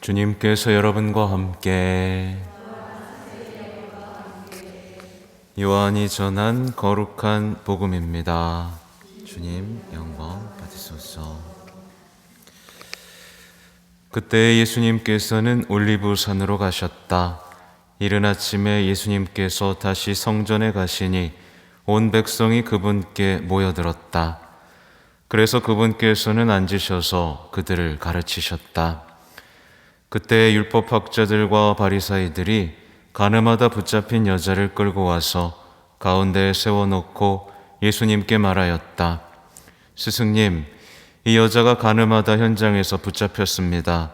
주님께서 여러분과 함께 요한이 전한 거룩한 복음입니다. 주님 영광 받으소서. 그때 예수님께서는 올리브산으로 가셨다. 이른 아침에 예수님께서 다시 성전에 가시니 온 백성이 그분께 모여들었다. 그래서 그분께서는 앉으셔서 그들을 가르치셨다. 그때 율법학자들과 바리사이들이 가늠하다 붙잡힌 여자를 끌고 와서 가운데에 세워놓고 예수님께 말하였다. 스승님, 이 여자가 가늠하다 현장에서 붙잡혔습니다.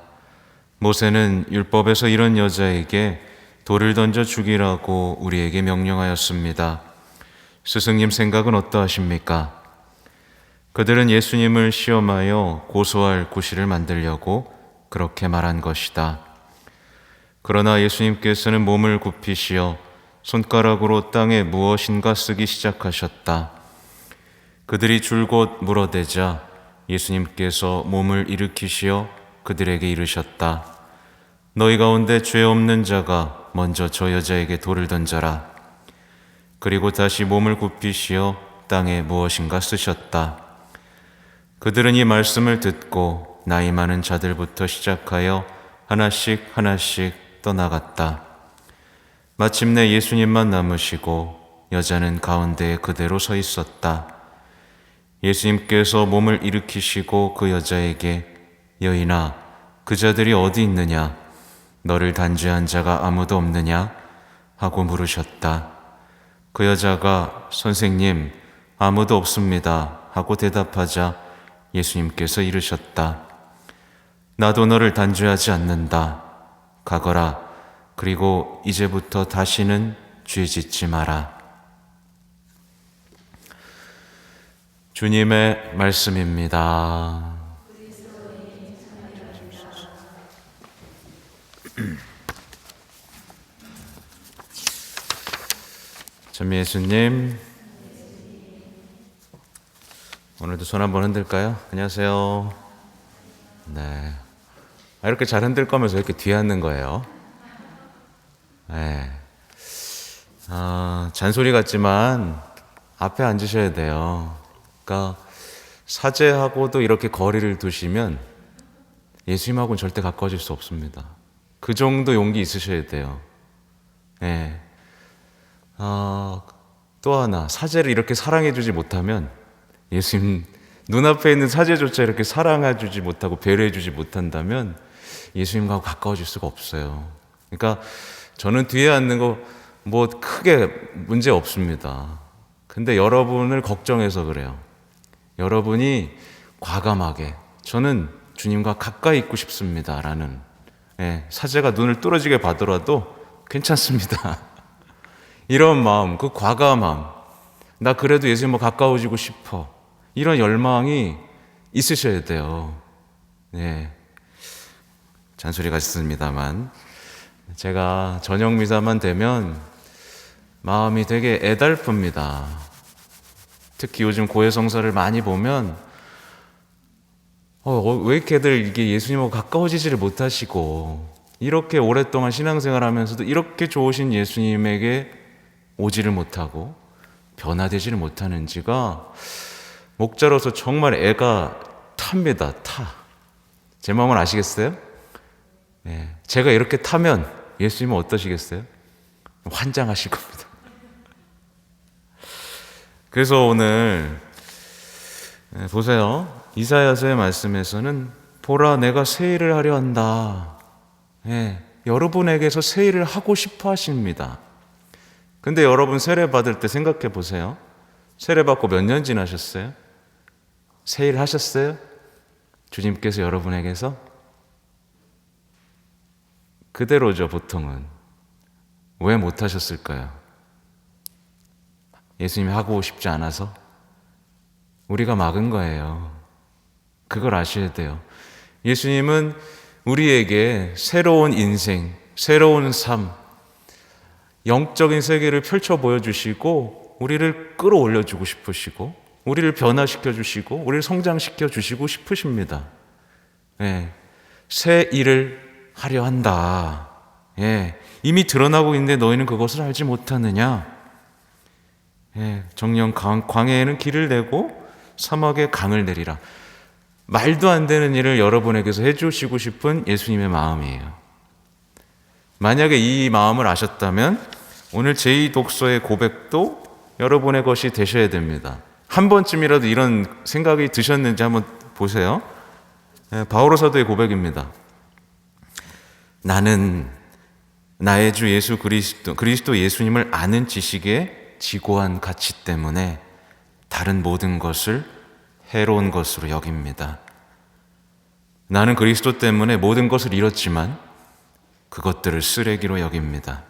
모세는 율법에서 이런 여자에게 돌을 던져 죽이라고 우리에게 명령하였습니다. 스승님 생각은 어떠하십니까? 그들은 예수님을 시험하여 고소할 구실을 만들려고 그렇게 말한 것이다. 그러나 예수님께서는 몸을 굽히시어 손가락으로 땅에 무엇인가 쓰기 시작하셨다. 그들이 줄곧 물어대자 예수님께서 몸을 일으키시어 그들에게 이르셨다. 너희 가운데 죄 없는 자가 먼저 저 여자에게 돌을 던져라. 그리고 다시 몸을 굽히시어 땅에 무엇인가 쓰셨다. 그들은 이 말씀을 듣고 나이 많은 자들부터 시작하여 하나씩 떠나갔다. 마침내 예수님만 남으시고 여자는 가운데에 그대로 서 있었다. 예수님께서 몸을 일으키시고 그 여자에게 여인아, 그 자들이 어디 있느냐? 너를 단죄한 자가 아무도 없느냐? 하고 물으셨다. 그 여자가 선생님, 아무도 없습니다 하고 대답하자 예수님께서 이르셨다. 나도 너를 단죄하지 않는다. 가거라. 그리고 이제부터 다시는 죄 짓지 마라. 주님의 말씀입니다. 전 예수님, 오늘도 손 한번 흔들까요? 안녕하세요. 네. 이렇게 잘 흔들 거면서 이렇게 뒤에 앉는 거예요. 네. 잔소리 같지만 앞에 앉으셔야 돼요. 그러니까 사제하고도 이렇게 거리를 두시면 예수님하고는 절대 가까워질 수 없습니다. 그 정도 용기 있으셔야 돼요. 네. 또 하나, 사제를 이렇게 사랑해주지 못하면 예수님 눈앞에 있는 사제조차 이렇게 사랑해주지 못하고 배려해주지 못한다면 예수님과 가까워질 수가 없어요. 그러니까 저는 뒤에 앉는 거 뭐 크게 문제 없습니다. 근데 여러분을 걱정해서 그래요. 여러분이 과감하게 저는 주님과 가까이 있고 싶습니다 라는, 사제가 눈을 뚫어지게 봐더라도 괜찮습니다. 이런 마음, 그 과감함, 나 그래도 예수님과 가까워지고 싶어, 이런 열망이 있으셔야 돼요. 네. 잔소리 같습니다만 제가 저녁 미사만 되면 마음이 되게 애달픕니다. 특히 요즘 고해성사를 많이 보면 왜 이렇게들 이게 예수님하고 가까워지지를 못하시고 이렇게 오랫동안 신앙생활 하면서도 이렇게 좋으신 예수님에게 오지를 못하고 변화되지를 못하는지가 목자로서 정말 애가 탑니다. 제 마음을 아시겠어요? 네. 제가 이렇게 타면 예수님은 어떠시겠어요? 환장하실 겁니다. 그래서 오늘 보세요. 이사야서의 말씀에서는 보라, 내가 새 일을 하려 한다. 여러분에게서 새 일을 하고 싶어 하십니다. 근데 여러분 세례 받을 때 생각해 보세요. 세례 받고 몇 년 지나셨어요? 새 일 하셨어요? 주님께서 여러분에게서? 그대로죠, 보통은. 왜 못 하셨을까요? 예수님이 하고 싶지 않아서? 우리가 막은 거예요. 그걸 아셔야 돼요. 예수님은 우리에게 새로운 인생, 새로운 삶, 영적인 세계를 펼쳐 보여주시고 우리를 끌어올려 주고 싶으시고 우리를 변화시켜 주시고 우리를 성장시켜 주시고 싶으십니다. 새 일을 하려 한다. 예, 이미 드러나고 있는데 너희는 그것을 알지 못하느냐. 예, 정령 광야에는 길을 내고 사막에 강을 내리라. 말도 안 되는 일을 여러분에게서 해주시고 싶은 예수님의 마음이에요. 만약에 이 마음을 아셨다면 오늘 제2독서의 고백도 여러분의 것이 되셔야 됩니다. 한 번쯤이라도 이런 생각이 드셨는지 한번 보세요. 바오로 사도의 고백입니다. 나는 나의 주 예수 그리스도 예수님을 아는 지식의 지고한 가치 때문에 다른 모든 것을 해로운 것으로 여깁니다. 나는 그리스도 때문에 모든 것을 잃었지만 그것들을 쓰레기로 여깁니다.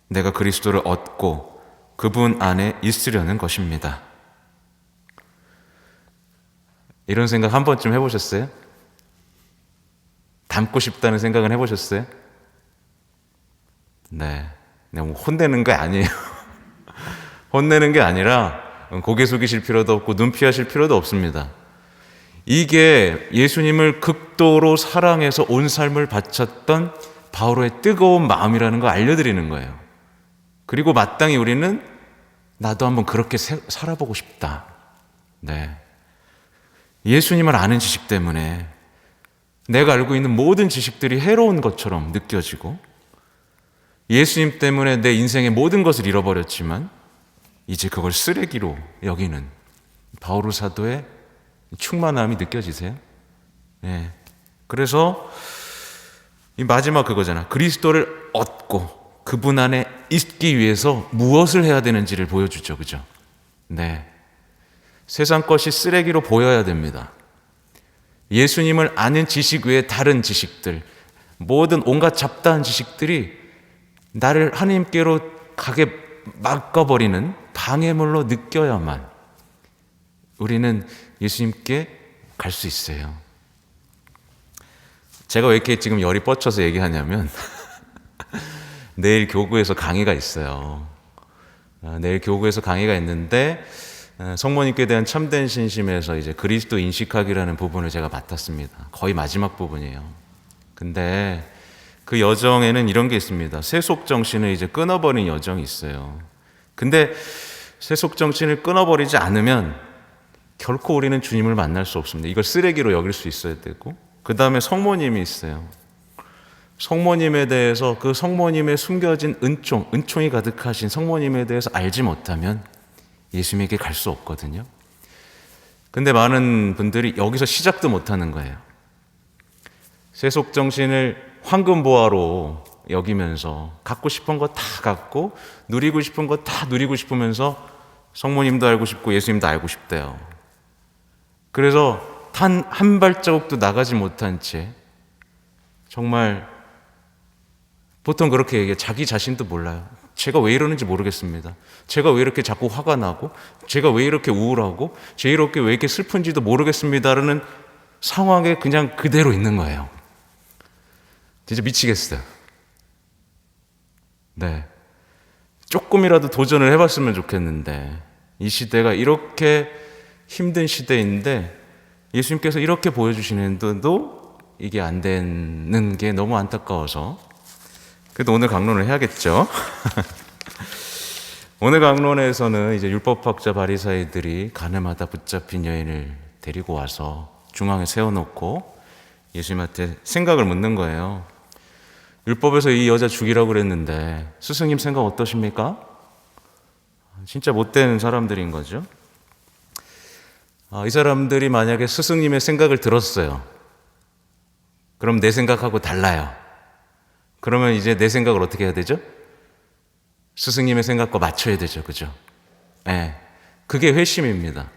내가 그리스도를 얻고 그분 안에 있으려는 것입니다. 이런 생각 한 번쯤 해보셨어요? 닮고 싶다는 생각은 해보셨어요? 네. 그냥 혼내는 게 아니에요. 혼내는 게 아니라 고개 숙이실 필요도 없고 눈 피하실 필요도 없습니다. 이게 예수님을 극도로 사랑해서 온 삶을 바쳤던 바오로의 뜨거운 마음이라는 걸 알려드리는 거예요. 그리고 마땅히 우리는 나도 한번 그렇게 살아보고 싶다. 네. 예수님을 아는 지식 때문에 내가 알고 있는 모든 지식들이 해로운 것처럼 느껴지고 예수님 때문에 내 인생의 모든 것을 잃어버렸지만 이제 그걸 쓰레기로 여기는 바오로 사도의 충만함이 느껴지세요? 네. 그래서 이 마지막 그거잖아. 그리스도를 얻고 그분 안에 있기 위해서 무엇을 해야 되는지를 보여주죠. 그죠? 네. 세상 것이 쓰레기로 보여야 됩니다. 예수님을 아는 지식 외에 다른 지식들, 모든 온갖 잡다한 지식들이 나를 하나님께로 가게 막아버리는 방해물로 느껴야만 우리는 예수님께 갈 수 있어요. 제가 왜 이렇게 지금 열이 뻗쳐서 얘기하냐면 내일 교구에서 강의가 있어요. 내일 교구에서 강의가 있는데 성모님께 대한 참된 신심에서 이제 그리스도 인식하기라는 부분을 제가 맡았습니다. 거의 마지막 부분이에요. 근데 그 여정에는 이런 게 있습니다. 세속 정신을 이제 끊어버린 여정이 있어요. 근데 세속 정신을 끊어버리지 않으면 결코 우리는 주님을 만날 수 없습니다. 이걸 쓰레기로 여길 수 있어야 되고, 그 다음에 성모님이 있어요. 성모님에 대해서 그 성모님의 숨겨진 은총이 가득하신 성모님에 대해서 알지 못하면 예수님에게 갈 수 없거든요. 근데 많은 분들이 여기서 시작도 못하는 거예요. 세속 정신을 황금보화로 여기면서 갖고 싶은 거 다 갖고 누리고 싶은 거 다 누리고 싶으면서 성모님도 알고 싶고 예수님도 알고 싶대요. 그래서 단 한 발자국도 나가지 못한 채 정말 보통 그렇게 얘기해요. 자기 자신도 몰라요. 제가 왜 이러는지 모르겠습니다. 제가 왜 이렇게 자꾸 화가 나고 제가 왜 이렇게 우울하고 제가 왜 이렇게 슬픈지도 모르겠습니다라는 상황에 그냥 그대로 있는 거예요. 진짜 미치겠어요. 네. 조금이라도 도전을 해봤으면 좋겠는데 이 시대가 이렇게 힘든 시대인데 예수님께서 이렇게 보여주시는데도 이게 안 되는 게 너무 안타까워서 그래도 오늘 강론을 해야겠죠. 오늘 강론에서는 이제 율법학자 바리사이들이 가늠하다 붙잡힌 여인을 데리고 와서 중앙에 세워놓고 예수님한테 생각을 묻는 거예요. 율법에서 이 여자 죽이라고 그랬는데 스승님 생각 어떠십니까? 진짜 못된 사람들인 거죠. 이 사람들이 만약에 스승님의 생각을 들었어요. 그럼 내 생각하고 달라요. 그러면 이제 내 생각을 어떻게 해야 되죠? 스승님의 생각과 맞춰야 되죠. 그죠? 네. 그게 회심입니다.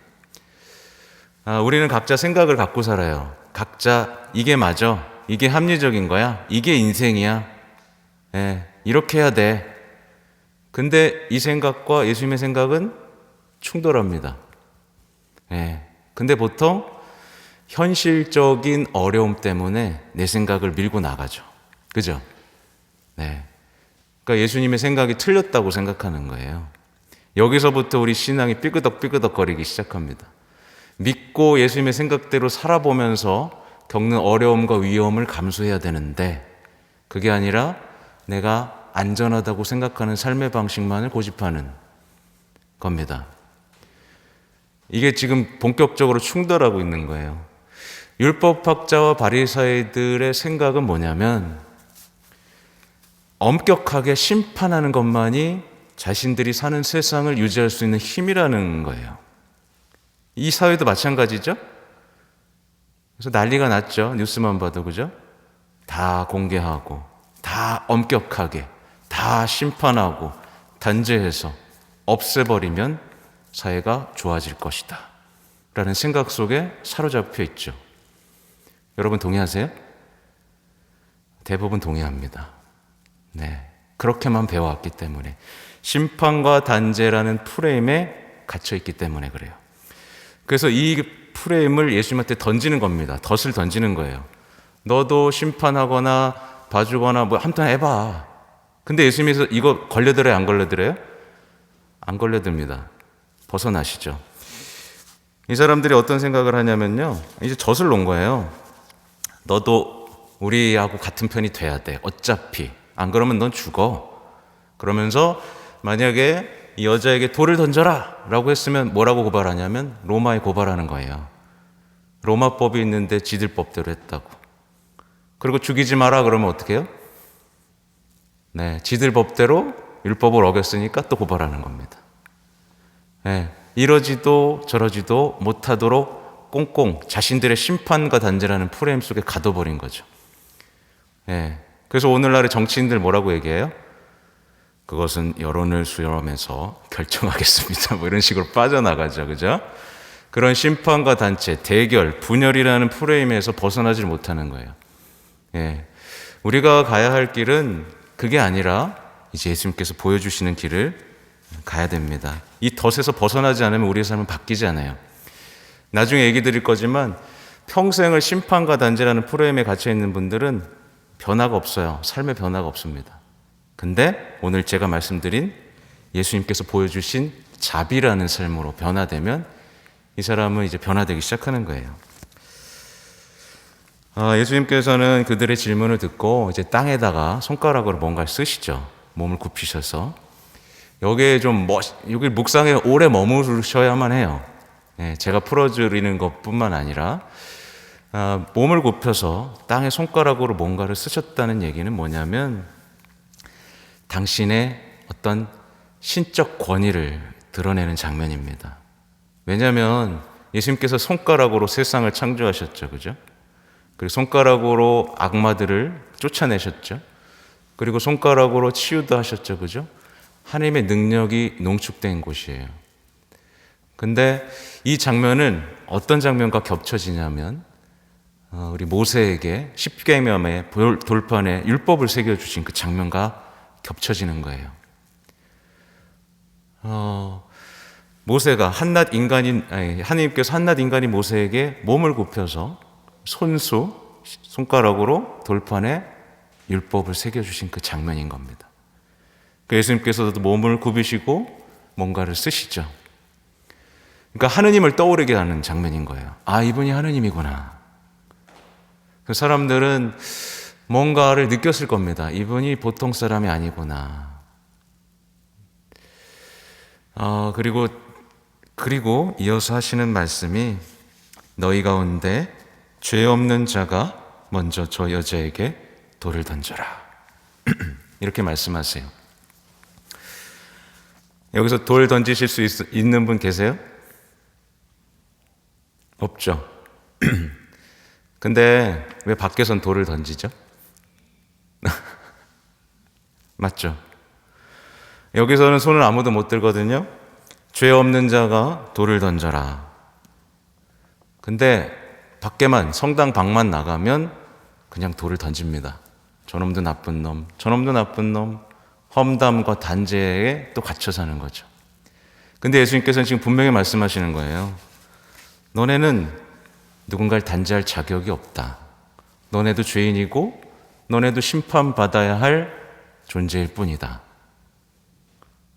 우리는 각자 생각을 갖고 살아요. 각자 이게 맞아. 이게 합리적인 거야. 이게 인생이야. 네. 이렇게 해야 돼. 근데 이 생각과 예수님의 생각은 충돌합니다. 네. 근데 보통 현실적인 어려움 때문에 내 생각을 밀고 나가죠. 그죠? 네. 그러니까 예수님의 생각이 틀렸다고 생각하는 거예요. 여기서부터 우리 신앙이 삐그덕삐그덕 거리기 시작합니다. 믿고 예수님의 생각대로 살아보면서 겪는 어려움과 위험을 감수해야 되는데 그게 아니라 내가 안전하다고 생각하는 삶의 방식만을 고집하는 겁니다. 이게 지금 본격적으로 충돌하고 있는 거예요. 율법학자와 바리사이들의 생각은 뭐냐면 엄격하게 심판하는 것만이 자신들이 사는 세상을 유지할 수 있는 힘이라는 거예요. 이 사회도 마찬가지죠. 그래서 난리가 났죠. 뉴스만 봐도, 그죠? 다 공개하고, 다 엄격하게, 다 심판하고, 단죄해서 없애버리면 사회가 좋아질 것이다 라는 생각 속에 사로잡혀 있죠. 여러분 동의하세요? 대부분 동의합니다. 네, 그렇게만 배워왔기 때문에, 심판과 단죄라는 프레임에 갇혀있기 때문에 그래요. 그래서 이 프레임을 예수님한테 던지는 겁니다. 덫을 던지는 거예요. 너도 심판하거나 봐주거나 뭐 한번 해봐. 근데 예수님께서 이거 걸려들어요, 안 걸려들어요? 안 걸려듭니다. 벗어나시죠. 이 사람들이 어떤 생각을 하냐면요, 이제 젖을 놓은 거예요. 너도 우리하고 같은 편이 돼야 돼. 어차피 안 그러면 넌 죽어. 그러면서 만약에 이 여자에게 돌을 던져라 라고 했으면 뭐라고 고발하냐면 로마에 고발하는 거예요. 로마법이 있는데 지들 법대로 했다고. 그리고 죽이지 마라 그러면 어떻게 해요? 네, 지들 법대로 율법을 어겼으니까 또 고발하는 겁니다. 네, 이러지도 저러지도 못하도록 꽁꽁 자신들의 심판과 단죄라는 프레임 속에 가둬버린 거죠. 네, 그래서 오늘날의 정치인들 뭐라고 얘기해요? 그것은 여론을 수렴해서 결정하겠습니다. 뭐 이런 식으로 빠져나가죠. 그죠? 그런 심판과 단죄, 대결, 분열이라는 프레임에서 벗어나질 못하는 거예요. 예. 우리가 가야 할 길은 그게 아니라 이제 예수님께서 보여주시는 길을 가야 됩니다. 이 덫에서 벗어나지 않으면 우리의 삶은 바뀌지 않아요. 나중에 얘기 드릴 거지만 평생을 심판과 단죄라는 프레임에 갇혀 있는 분들은 변화가 없어요. 삶의 변화가 없습니다. 근데 오늘 제가 말씀드린 예수님께서 보여주신 자비라는 삶으로 변화되면 이 사람은 이제 변화되기 시작하는 거예요. 예수님께서는 그들의 질문을 듣고 이제 땅에다가 손가락으로 뭔가를 쓰시죠. 몸을 굽히셔서. 여기에 여기 묵상에 오래 머무르셔야만 해요. 예, 제가 풀어드리는 것뿐만 아니라 몸을 굽혀서 땅에 손가락으로 뭔가를 쓰셨다는 얘기는 뭐냐면 당신의 어떤 신적 권위를 드러내는 장면입니다. 왜냐하면 예수님께서 손가락으로 세상을 창조하셨죠. 그죠? 그리고 손가락으로 악마들을 쫓아내셨죠. 그리고 손가락으로 치유도 하셨죠. 그죠? 하나님의 능력이 농축된 곳이에요. 근데 이 장면은 어떤 장면과 겹쳐지냐면 우리 모세에게 십계명의 돌판에 율법을 새겨주신 그 장면과 겹쳐지는 거예요. 모세가 하나님께서 한낱 인간인 모세에게 몸을 굽혀서 손가락으로 돌판에 율법을 새겨주신 그 장면인 겁니다. 예수님께서도 몸을 굽히시고 뭔가를 쓰시죠. 그러니까 하느님을 떠오르게 하는 장면인 거예요. 아, 이분이 하느님이구나. 그 사람들은 뭔가를 느꼈을 겁니다. 이분이 보통 사람이 아니구나. 그리고 이어서 하시는 말씀이 너희 가운데 죄 없는 자가 먼저 저 여자에게 돌을 던져라. 이렇게 말씀하세요. 여기서 돌 던지실 수 있는 분 계세요? 없죠. 근데 왜 밖에선 돌을 던지죠? 맞죠? 여기서는 손을 아무도 못 들거든요. 죄 없는 자가 돌을 던져라. 근데 밖에만, 성당 밖만 나가면 그냥 돌을 던집니다. 저놈도 나쁜 놈, 저놈도 나쁜 놈, 험담과 단죄에 또 갇혀 사는 거죠. 근데 예수님께서는 지금 분명히 말씀하시는 거예요. 너네는 누군가를 단죄할 자격이 없다. 너네도 죄인이고 너네도 심판받아야 할 존재일 뿐이다.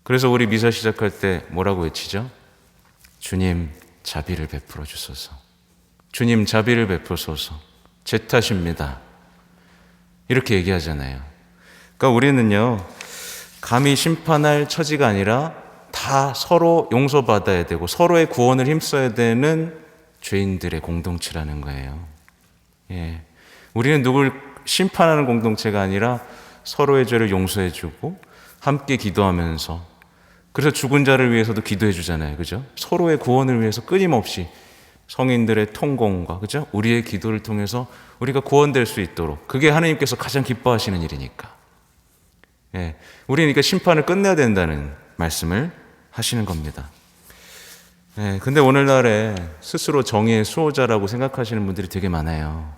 그래서 우리 미사 시작할 때 뭐라고 외치죠? 주님 자비를 베풀어 주소서. 주님 자비를 베푸소서. 제 탓입니다. 이렇게 얘기하잖아요. 그러니까 우리는요, 감히 심판할 처지가 아니라 다 서로 용서받아야 되고 서로의 구원을 힘써야 되는 죄인들의 공동체라는 거예요. 예. 우리는 누굴 심판하는 공동체가 아니라 서로의 죄를 용서해주고 함께 기도하면서, 그래서 죽은 자를 위해서도 기도해 주잖아요. 그죠? 서로의 구원을 위해서 끊임없이 성인들의 통공과, 그죠? 우리의 기도를 통해서 우리가 구원될 수 있도록, 그게 하나님께서 가장 기뻐하시는 일이니까. 예. 우리는 그러니까 심판을 끝내야 된다는 말씀을 하시는 겁니다. 예. 근데 오늘날에 스스로 정의의 수호자라고 생각하시는 분들이 되게 많아요.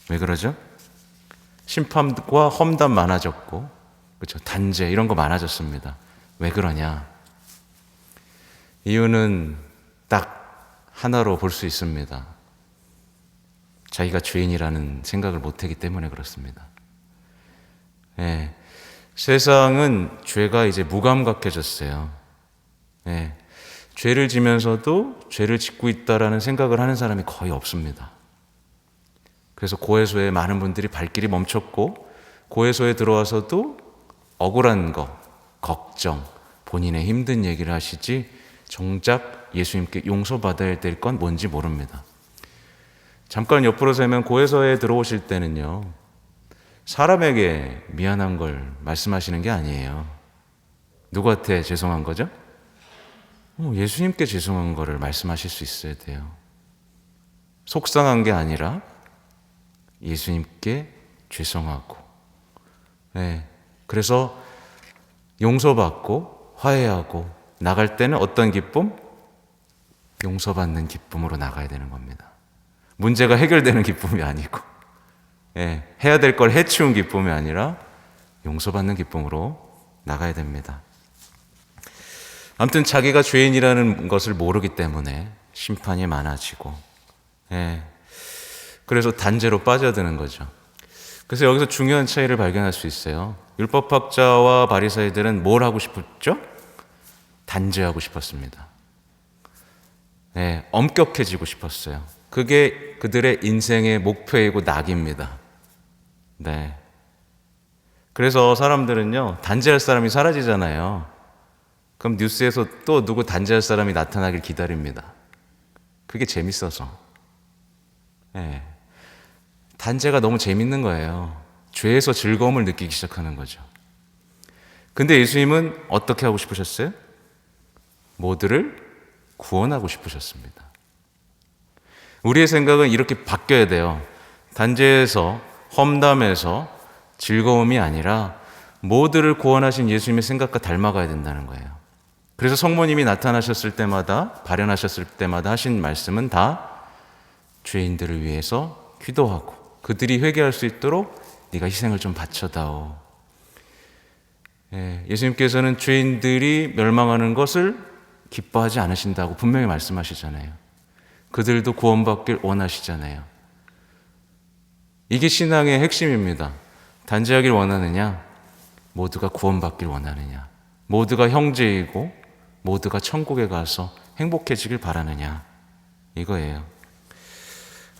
왜 그러죠? 심판과 험담 많아졌고, 그렇죠? 단죄 이런 거 많아졌습니다. 왜 그러냐? 이유는 딱 하나로 볼 수 있습니다. 자기가 죄인이라는 생각을 못하기 때문에 그렇습니다. 예, 세상은 죄가 이제 무감각해졌어요. 예, 죄를 지면서도 죄를 짓고 있다라는 생각을 하는 사람이 거의 없습니다. 그래서 고해소에 많은 분들이 발길이 멈췄고, 고해소에 들어와서도 억울한 거, 걱정, 본인의 힘든 얘기를 하시지 정작 예수님께 용서받아야 될 건 뭔지 모릅니다. 잠깐 옆으로 세면 고해소에 들어오실 때는요, 사람에게 미안한 걸 말씀하시는 게 아니에요. 누구한테 죄송한 거죠? 예수님께 죄송한 거를 말씀하실 수 있어야 돼요. 속상한 게 아니라 예수님께 죄송하고, 네. 그래서 용서받고 화해하고 나갈 때는 어떤 기쁨? 용서받는 기쁨으로 나가야 되는 겁니다. 문제가 해결되는 기쁨이 아니고, 예, 해야 될 걸 해치운 기쁨이 아니라 용서받는 기쁨으로 나가야 됩니다. 아무튼 자기가 죄인이라는 것을 모르기 때문에 심판이 많아지고, 예, 그래서 단죄로 빠져드는 거죠. 그래서 여기서 중요한 차이를 발견할 수 있어요. 율법학자와 바리새인들은 뭘 하고 싶었죠? 단죄하고 싶었습니다. 네, 엄격해지고 싶었어요. 그게 그들의 인생의 목표이고 낙입니다. 네. 그래서 사람들은요, 단죄할 사람이 사라지잖아요. 그럼 뉴스에서 또 누구 단죄할 사람이 나타나길 기다립니다. 그게 재밌어서. 네. 단죄가 너무 재밌는 거예요. 죄에서 즐거움을 느끼기 시작하는 거죠. 근데 예수님은 어떻게 하고 싶으셨어요? 모두를 구원하고 싶으셨습니다. 우리의 생각은 이렇게 바뀌어야 돼요. 단죄에서, 험담에서 즐거움이 아니라 모두를 구원하신 예수님의 생각과 닮아가야 된다는 거예요. 그래서 성모님이 나타나셨을 때마다, 발현하셨을 때마다 하신 말씀은 다 죄인들을 위해서 기도하고 그들이 회개할 수 있도록 네가 희생을 좀 바쳐다오. 예수님께서는 죄인들이 멸망하는 것을 기뻐하지 않으신다고 분명히 말씀하시잖아요. 그들도 구원받길 원하시잖아요. 이게 신앙의 핵심입니다. 단죄하길 원하느냐? 모두가 구원받길 원하느냐? 모두가 형제이고 모두가 천국에 가서 행복해지길 바라느냐? 이거예요.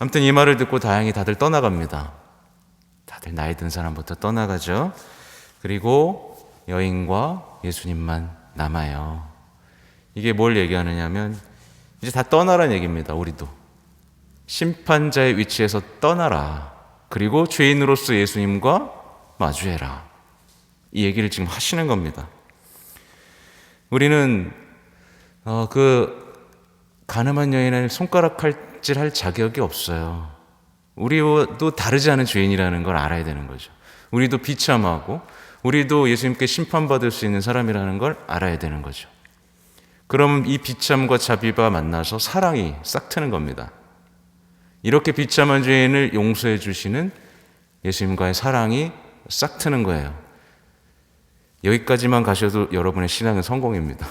아무튼 이 말을 듣고 다행히 다들 떠나갑니다. 다들 나이 든 사람부터 떠나가죠. 그리고 여인과 예수님만 남아요. 이게 뭘 얘기하느냐면 이제 다 떠나라는 얘기입니다. 우리도 심판자의 위치에서 떠나라. 그리고 죄인으로서 예수님과 마주해라. 이 얘기를 지금 하시는 겁니다. 우리는 그 가늠한 여인을 손가락질할 자격이 없어요. 우리도 다르지 않은 죄인이라는 걸 알아야 되는 거죠. 우리도 비참하고 우리도 예수님께 심판받을 수 있는 사람이라는 걸 알아야 되는 거죠. 그럼 이 비참과 자비가 만나서 사랑이 싹 트는 겁니다. 이렇게 비참한 죄인을 용서해 주시는 예수님과의 사랑이 싹 트는 거예요. 여기까지만 가셔도 여러분의 신앙은 성공입니다.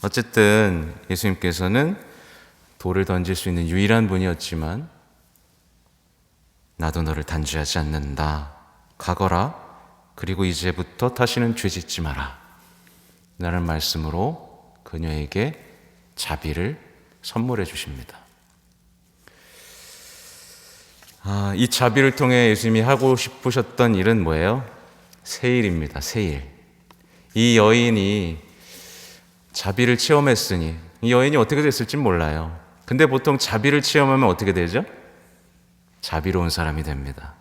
어쨌든 예수님께서는 돌을 던질 수 있는 유일한 분이었지만 나도 너를 단죄하지 않는다. 가거라. 그리고 이제부터 다시는 죄 짓지 마라. 라는 말씀으로 그녀에게 자비를 선물해 주십니다. 이 자비를 통해 예수님이 하고 싶으셨던 일은 뭐예요? 세일입니다. 세일. 이 여인이 자비를 체험했으니 이 여인이 어떻게 됐을지 몰라요. 근데 보통 자비를 체험하면 어떻게 되죠? 자비로운 사람이 됩니다.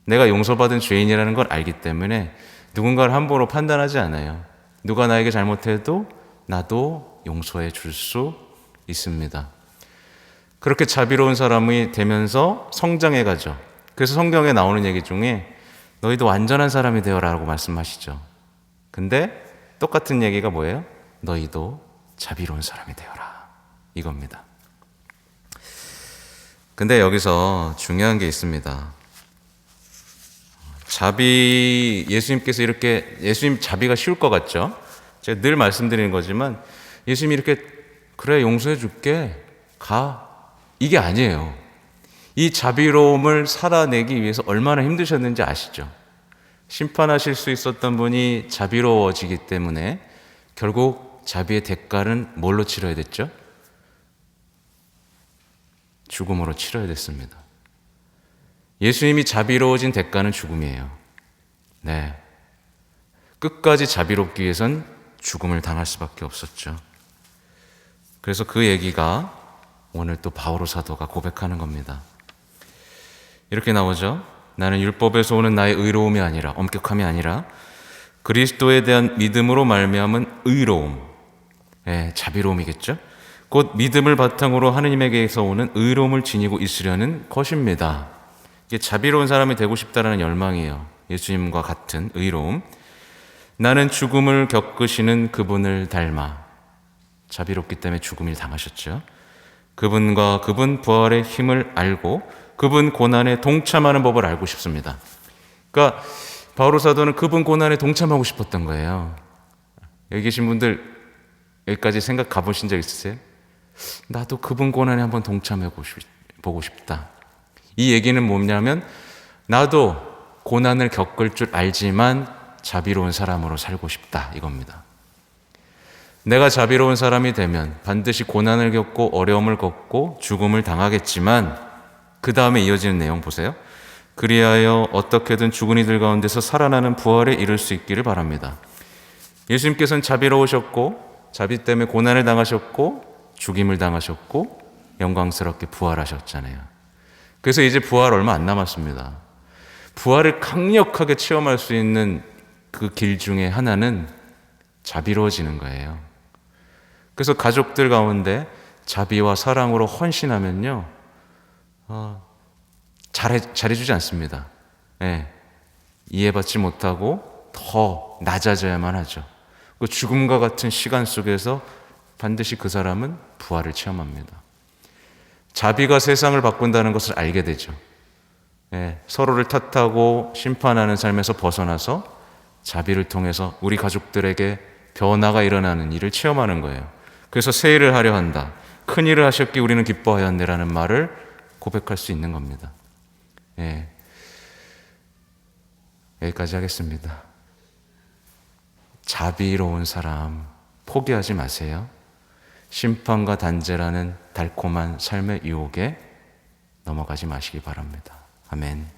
내가 용서받은 죄인이라는 걸 알기 때문에 누군가를 함부로 판단하지 않아요. 누가 나에게 잘못해도 나도 용서해 줄 수 있습니다. 그렇게 자비로운 사람이 되면서 성장해 가죠. 그래서 성경에 나오는 얘기 중에 너희도 완전한 사람이 되어라라고 말씀하시죠. 근데 똑같은 얘기가 뭐예요? 너희도 자비로운 사람이 되어라. 이겁니다. 근데 여기서 중요한 게 있습니다. 예수님께서 이렇게, 예수님 자비가 쉬울 것 같죠? 제가 늘 말씀드리는 거지만 예수님이 이렇게 그래 용서해 줄게 가 이게 아니에요. 이 자비로움을 살아내기 위해서 얼마나 힘드셨는지 아시죠? 심판하실 수 있었던 분이 자비로워지기 때문에 결국 자비의 대가는 뭘로 치러야 됐죠? 죽음으로 치러야 됐습니다. 예수님이 자비로워진 대가는 죽음이에요. 네. 끝까지 자비롭기 위해선 죽음을 당할 수밖에 없었죠. 그래서 그 얘기가 오늘 또 바오로 사도가 고백하는 겁니다. 이렇게 나오죠. 나는 율법에서 오는 나의 의로움이 아니라, 엄격함이 아니라 그리스도에 대한 믿음으로 말미암은 의로움, 자비로움이겠죠. 곧 믿음을 바탕으로 하느님에게서 오는 의로움을 지니고 있으려는 것입니다. 이게 자비로운 사람이 되고 싶다라는 열망이에요. 예수님과 같은 의로움. 나는 죽음을 겪으시는 그분을 닮아. 자비롭기 때문에 죽음을 당하셨죠. 그분과 그분 부활의 힘을 알고 그분 고난에 동참하는 법을 알고 싶습니다. 그러니까 바오로 사도는 그분 고난에 동참하고 싶었던 거예요. 여기 계신 분들 여기까지 생각 가보신 적 있으세요? 나도 그분 고난에 한번 동참해 보고 싶다. 이 얘기는 뭐냐면 나도 고난을 겪을 줄 알지만 자비로운 사람으로 살고 싶다 이겁니다. 내가 자비로운 사람이 되면 반드시 고난을 겪고 어려움을 겪고 죽음을 당하겠지만 그 다음에 이어지는 내용 보세요. 그리하여 어떻게든 죽은 이들 가운데서 살아나는 부활에 이를 수 있기를 바랍니다. 예수님께서는 자비로우셨고 자비 때문에 고난을 당하셨고 죽임을 당하셨고 영광스럽게 부활하셨잖아요. 그래서 이제 부활 얼마 안 남았습니다. 부활을 강력하게 체험할 수 있는 그 길 중에 하나는 자비로워지는 거예요. 그래서 가족들 가운데 자비와 사랑으로 헌신하면요, 잘해주지 않습니다. 이해받지 못하고 더 낮아져야만 하죠. 그 죽음과 같은 시간 속에서 반드시 그 사람은 부활을 체험합니다. 자비가 세상을 바꾼다는 것을 알게 되죠. 서로를 탓하고 심판하는 삶에서 벗어나서 자비를 통해서 우리 가족들에게 변화가 일어나는 일을 체험하는 거예요. 그래서 새 일을 하려 한다. 큰 일을 하셨기 우리는 기뻐하였네라는 말을 고백할 수 있는 겁니다. 여기까지 하겠습니다. 자비로운 사람 포기하지 마세요. 심판과 단죄라는 달콤한 삶의 유혹에 넘어가지 마시기 바랍니다. 아멘.